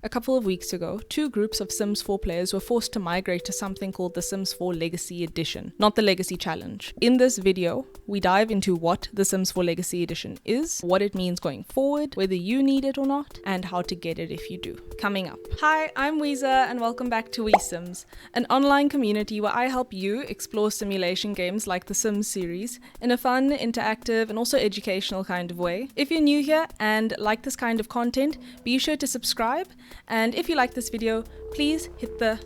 A couple of weeks ago, two groups of Sims 4 players were forced to migrate to something called the Sims 4 Legacy Edition, not the Legacy Challenge. In this video, we dive into what the Sims 4 Legacy Edition is, what it means going forward, whether you need it or not, and how to get it if you do. Coming up. Hi, I'm Ouiza and welcome back to OuiSims, an online community where I help you explore simulation games like the Sims series in a fun, interactive, and also educational kind of way. If you're new here and like this kind of content, be sure to subscribe. And if you like this video, please hit the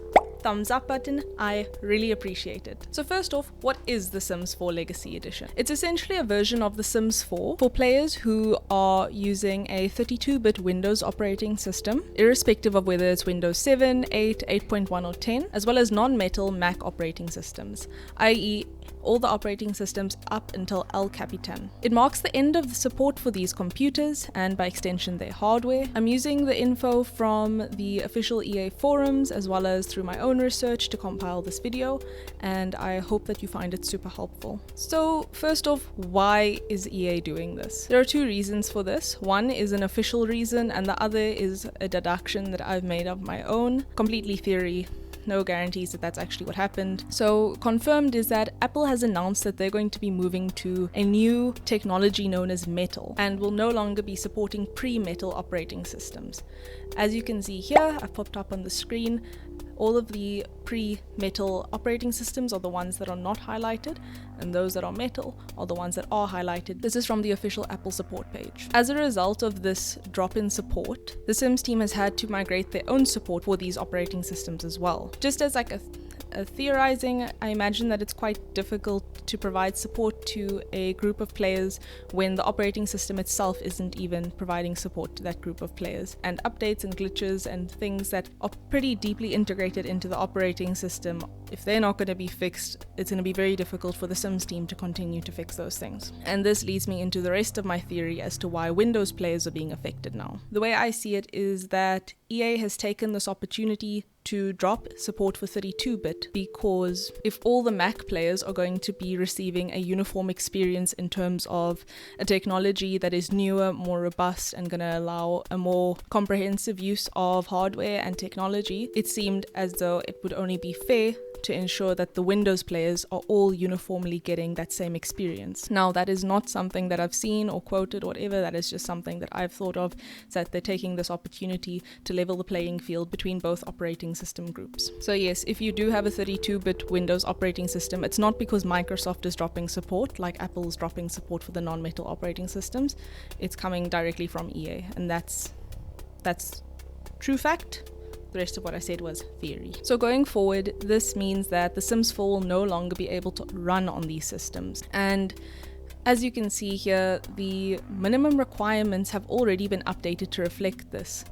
thumbs up button. I really appreciate it. So first off, what is the Sims 4 Legacy Edition? It's essentially a version of the Sims 4 for players who are using a 32-bit Windows operating system, irrespective of whether it's Windows 7, 8, 8.1 or 10, as well as non-metal Mac operating systems, i.e. all the operating systems up until El Capitan. It marks the end of the support for these computers and by extension their hardware. I'm using the info from the official EA forums as well as through my own research to compile this video, and I hope that you find it super helpful. So first off, why is EA doing this? There are two reasons for this. One is an official reason and the other is a deduction that I've made of my own. Completely theory. No guarantees that that's actually what happened. So confirmed is that Apple has announced that they're going to be moving to a new technology known as Metal and will no longer be supporting pre-Metal operating systems. As you can see here, I've popped up on the screen, all of the pre-Metal operating systems are the ones that are not highlighted, and those that are Metal are the ones that are highlighted. This is from the official Apple support page. As a result of this drop in support, the Sims team has had to migrate their own support for these operating systems as well. Just as like a theorizing, I imagine that it's quite difficult to provide support to a group of players when the operating system itself isn't even providing support to that group of players. And updates and glitches and things that are pretty deeply integrated into the operating system, if they're not going to be fixed, it's going to be very difficult for the Sims team to continue to fix those things. And this leads me into the rest of my theory as to why Windows players are being affected now. The way I see it is that EA has taken this opportunity to drop support for 32-bit because if all the Mac players are going to be receiving a uniform experience in terms of a technology that is newer, more robust, and going to allow a more comprehensive use of hardware and technology, it seemed as though it would only be fair to ensure that the Windows players are all uniformly getting that same experience. Now, that is not something that I've seen or quoted or whatever, that is just something that I've thought of, is that they're taking this opportunity to level the playing field between both operating system groups. So yes, if you do have a 32-bit Windows operating system, it's not because Microsoft is dropping support, like Apple is dropping support for the non-metal operating systems. It's coming directly from EA, and that's true fact. The rest of what I said was theory. So going forward, this means that The Sims 4 will no longer be able to run on these systems. And as you can see here, the minimum requirements have already been updated to reflect this,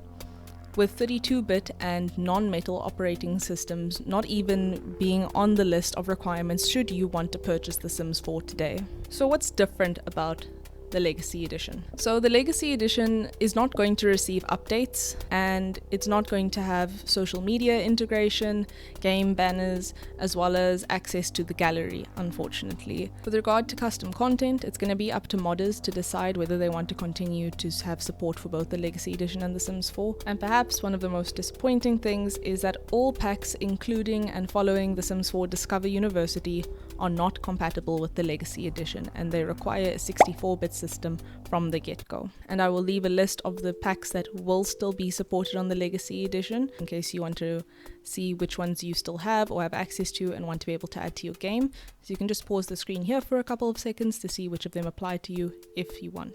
with 32-bit and non-metal operating systems not even being on the list of requirements should you want to purchase The Sims 4 today. So what's different about the Legacy Edition? So the Legacy Edition is not going to receive updates, and it's not going to have social media integration, game banners, as well as access to the gallery, unfortunately. With regard to custom content, it's going to be up to modders to decide whether they want to continue to have support for both the Legacy Edition and The Sims 4. And perhaps one of the most disappointing things is that all packs including and following The Sims 4 Discover University are not compatible with the Legacy Edition, and they require a 64-bit system from the get-go. And I will leave a list of the packs that will still be supported on the Legacy Edition in case you want to see which ones you still have or have access to and want to be able to add to your game. So you can just pause the screen here for a couple of seconds to see which of them apply to you if you want.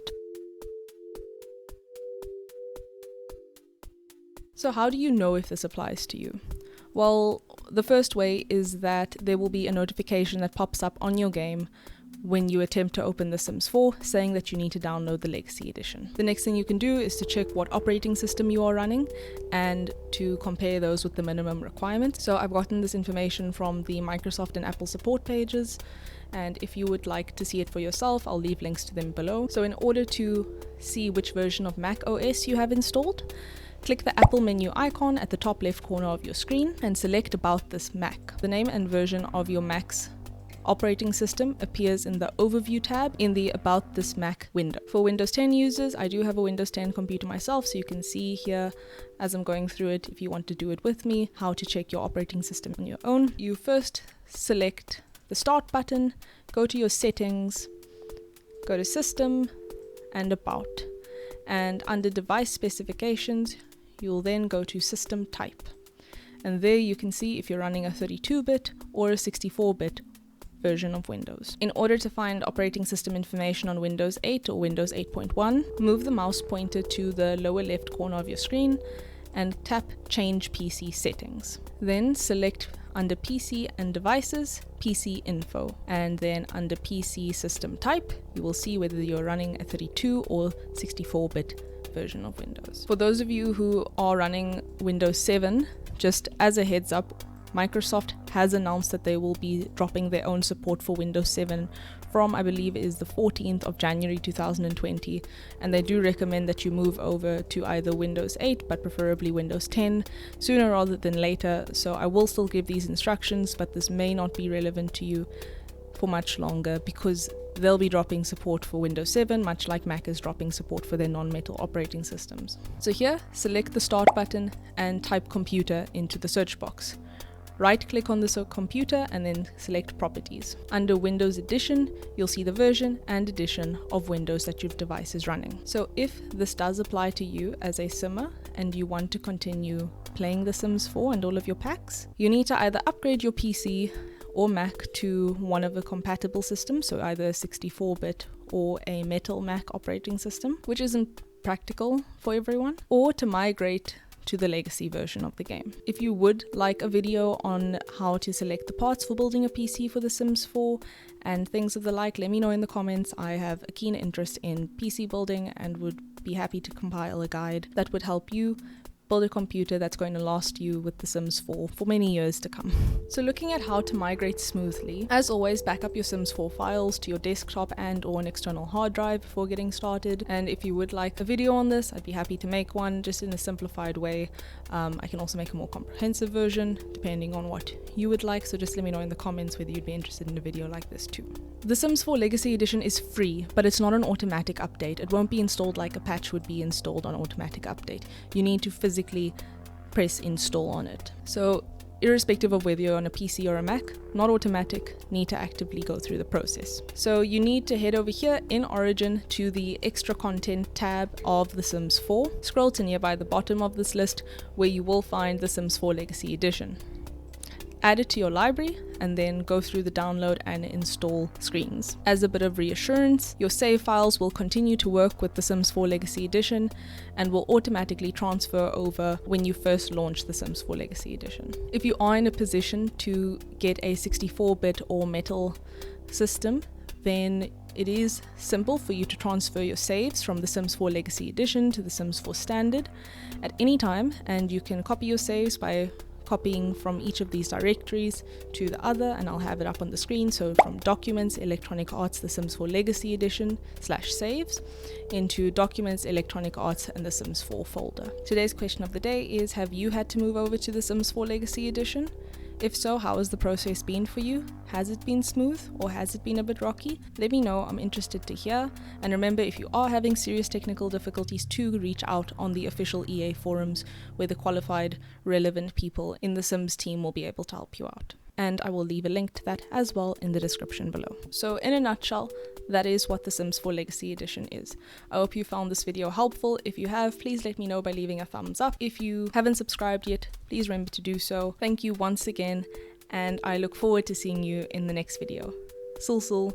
So how do you know if this applies to you? Well, the first way is that there will be a notification that pops up on your game when you attempt to open The Sims 4 saying that you need to download the Legacy Edition. The next thing you can do is to check what operating system you are running and to compare those with the minimum requirements. So I've gotten this information from the Microsoft and Apple support pages, and if you would like to see it for yourself, I'll leave links to them below. So in order to see which version of macOS you have installed, click the Apple menu icon at the top left corner of your screen and select About This Mac. The name and version of your Mac's operating system appears in the Overview tab in the About This Mac window. For Windows 10 users, I do have a Windows 10 computer myself, so you can see here as I'm going through it, if you want to do it with me, how to check your operating system on your own. You first select the Start button, go to your settings, go to System and About, and under Device Specifications, you'll then go to System Type. And there you can see if you're running a 32-bit or a 64-bit version of Windows. In order to find operating system information on Windows 8 or Windows 8.1, move the mouse pointer to the lower left corner of your screen and tap Change PC Settings. Then select under PC and Devices, PC Info, and then under PC System Type, you will see whether you're running a 32 or 64-bit version of Windows. For those of you who are running Windows 7, just as a heads up, Microsoft has announced that they will be dropping their own support for Windows 7 from, I believe, is the 14th of January 2020, and they do recommend that you move over to either Windows 8 but preferably Windows 10 sooner rather than later. So I will still give these instructions, but this may not be relevant to you for much longer because they'll be dropping support for Windows 7, much like Mac is dropping support for their non-metal operating systems. So here, select the Start button and type Computer into the search box. Right-click on the computer and then select Properties. Under Windows Edition, you'll see the version and edition of Windows that your device is running. So if this does apply to you as a simmer and you want to continue playing The Sims 4 and all of your packs, you need to either upgrade your PC or Mac to one of the compatible systems, so either a 64-bit or a Metal Mac operating system, which isn't practical for everyone, or to migrate to the legacy version of the game. If you would like a video on how to select the parts for building a PC for The Sims 4 and things of the like, let me know in the comments. I have a keen interest in PC building and would be happy to compile a guide that would help you build a computer that's going to last you with The Sims 4 for many years to come. So looking at how to migrate smoothly, as always, back up your Sims 4 files to your desktop and or an external hard drive before getting started. And if you would like a video on this, I'd be happy to make one just in a simplified way. I can also make a more comprehensive version depending on what you would like, so just let me know in the comments whether you'd be interested in a video like this too. The Sims 4 Legacy Edition is free, but it's not an automatic update. It won't be installed like a patch would be installed on automatic update. You need to physically press install on it. So irrespective of whether you're on a PC or a Mac, not automatic, need to actively go through the process. So you need to head over here in Origin to the Extra Content tab of The Sims 4. Scroll to nearby the bottom of this list where you will find The Sims 4 Legacy Edition. Add it to your library and then go through the download and install screens. As a bit of reassurance, your save files will continue to work with The Sims 4 Legacy Edition and will automatically transfer over when you first launch The Sims 4 Legacy Edition. If you are in a position to get a 64-bit or metal system, then it is simple for you to transfer your saves from The Sims 4 Legacy Edition to The Sims 4 Standard at any time, and you can copy your saves by copying from each of these directories to the other, and I'll have it up on the screen. So from Documents, Electronic Arts, The Sims 4 Legacy Edition /saves into Documents, Electronic Arts, and The Sims 4 folder. Today's question of the day is, have you had to move over to The Sims 4 Legacy Edition? If so, how has the process been for you? Has it been smooth or has it been a bit rocky? Let me know, I'm interested to hear. And remember, if you are having serious technical difficulties, to reach out on the official EA forums where the qualified, relevant people in the Sims team will be able to help you out. And I will leave a link to that as well in the description below. So in a nutshell, that is what The Sims 4 Legacy Edition is. I hope you found this video helpful. If you have, please let me know by leaving a thumbs up. If you haven't subscribed yet, please remember to do so. Thank you once again, and I look forward to seeing you in the next video. Sul.